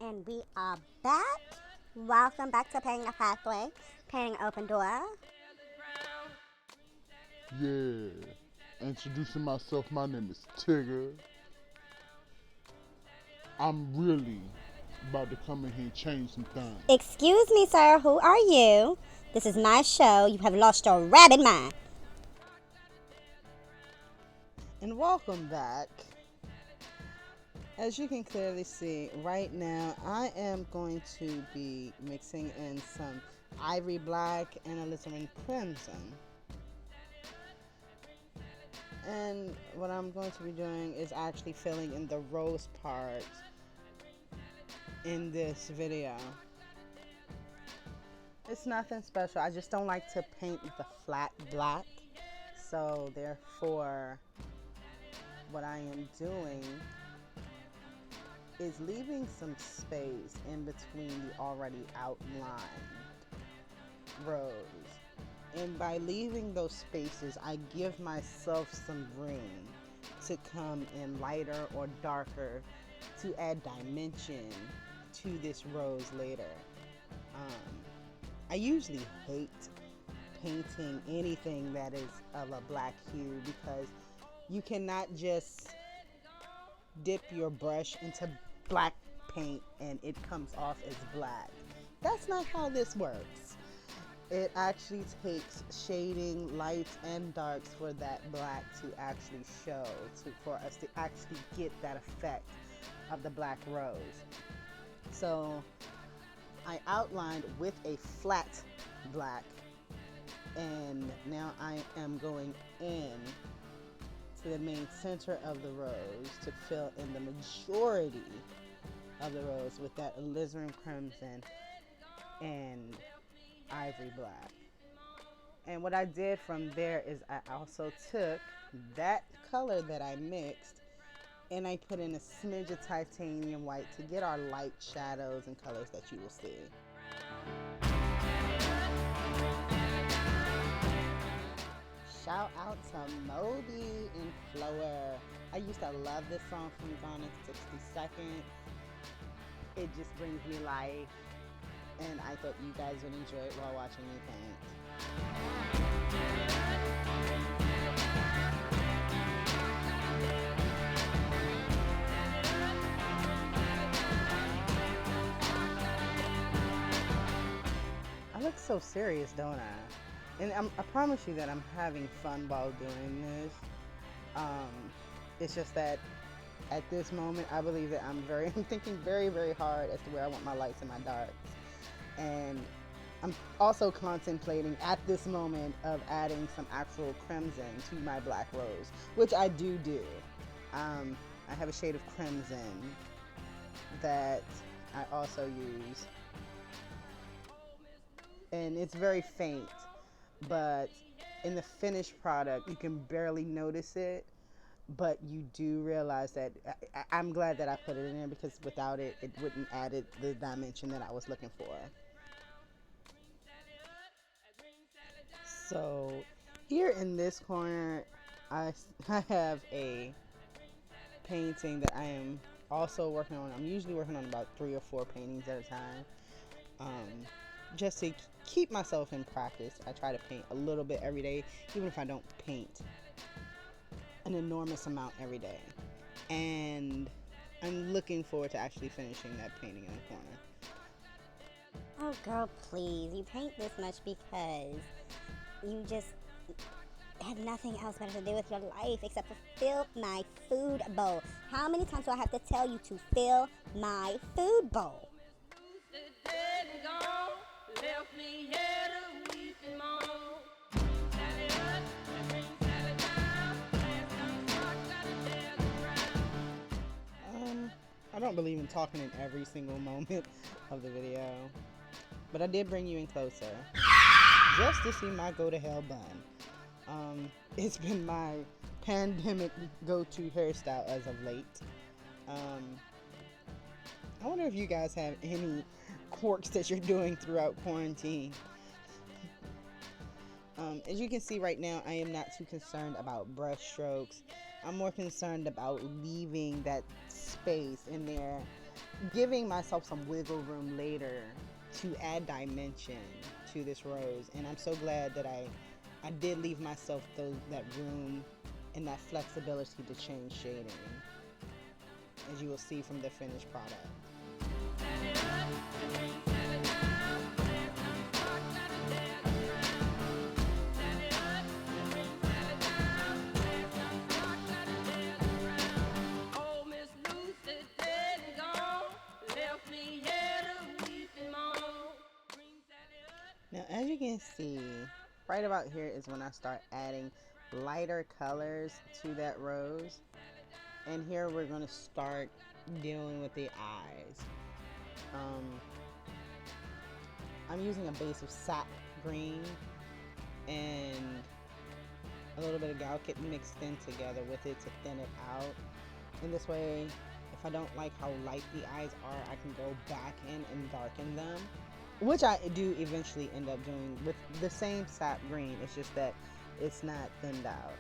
And we are back. Welcome back to Painting a Pathway, Painting an Open Door. Yeah. Introducing myself, my name is Tigger. I'm really about to come in here and change some things. Excuse me, sir, who are you? This is my show. You have lost your rabbit mind. And welcome back. As you can clearly see, right now I am going to be mixing in some ivory black and alizarin crimson. And what I'm going to be doing is actually filling in the rose part in this video. It's nothing special. I just don't like to paint the flat black. So therefore, what I am doing is leaving some space in between the already outlined rows. And by leaving those spaces, I give myself some room to come in lighter or darker to add dimension to this rose later. I usually hate painting anything that is of a black hue because you cannot just dip your brush into black paint and it comes off as black. That's not how this works. It actually takes shading, lights and darks for that black to actually show, for us to actually get that effect of the black rose. So I outlined with a flat black, and now I am going in to the main center of the rose to fill in the majority of the rose with that alizarin crimson and ivory black. And what I did from there is I also took that color that I mixed and I put in a smidge of titanium white to get our light shadows and colors that you will see. Shout out to Moby and Flower. I used to love this song from Gone in 60 Seconds. It just brings me life, and I thought you guys would enjoy it while watching me paint. I look so serious, don't I? And I promise you that I'm having fun while doing this. It's just that at this moment, I believe that I'm thinking very, very hard as to where I want my lights and my darks. And I'm also contemplating at this moment of adding some actual crimson to my black rose, which I do. I have a shade of crimson that I also use. And it's very faint, but in the finished product, you can barely notice it. But you do realize that I'm glad that I put it in there because without it, it wouldn't add the dimension that I was looking for. So here in this corner, I have a painting that I am also working on. I'm usually working on about 3 or 4 paintings at a time. Just to keep myself in practice, I try to paint a little bit every day, even if I don't paint an enormous amount every day. And I'm looking forward to actually finishing that painting in the corner. Oh, girl, please. You paint this much because you just have nothing else better to do with your life except to fill my food bowl. How many times do I have to tell you to fill my food bowl? I don't believe in talking in every single moment of the video, but I did bring you in closer just to see my go to hell bun. It's been my pandemic go-to hairstyle as of late. I wonder if you guys have any quirks that you're doing throughout quarantine. As you can see right now, I am not too concerned about brush strokes. I'm more concerned about leaving that space in there giving myself some wiggle room later to add dimension to this rose. And I'm so glad that I did leave myself that room and that flexibility to change shading, as you will see from the finished product. Now, as you can see, right about here is when I start adding lighter colors to that rose. And here we're going to start dealing with the eyes. I'm using a base of sap green and a little bit of Gal Kit mixed in together with it to thin it out. In this way, if I don't like how light the eyes are, I can go back in and darken them, which I do eventually end up doing with the same sap green. It's just that it's not thinned out.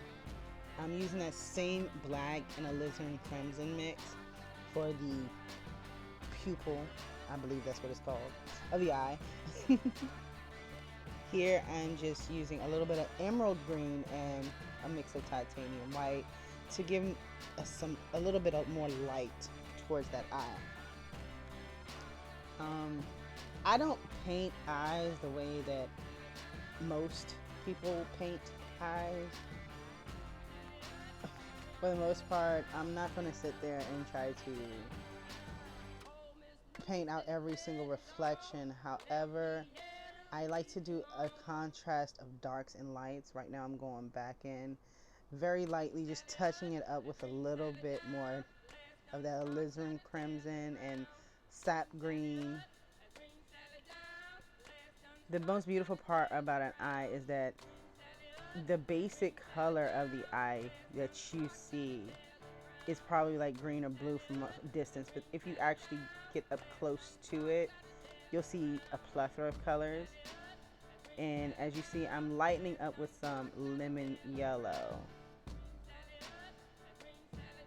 I'm using that same black and alizarin crimson mix for the pupil, I believe that's what it's called, of the eye. Here I'm just using a little bit of emerald green and a mix of titanium white to give a little bit of more light towards that eye. I don't paint eyes the way that most people paint eyes. For the most part, I'm not going to sit there and try to paint out every single reflection. However, I like to do a contrast of darks and lights. Right now I'm going back in very lightly, just touching it up with a little bit more of that alizarin crimson and sap green. The most beautiful part about an eye is that the basic color of the eye that you see is probably like green or blue from a distance, but if you actually get up close to it, you'll see a plethora of colors. And as you see, I'm lightening up with some lemon yellow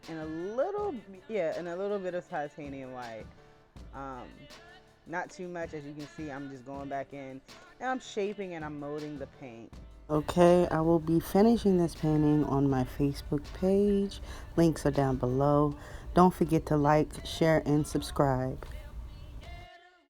and a little bit of titanium white. Not too much. As you can see, I'm just going back in and I'm shaping and I'm molding the paint. Okay, I will be finishing this painting on my Facebook page. Links are down below. Don't forget to like, share, and subscribe.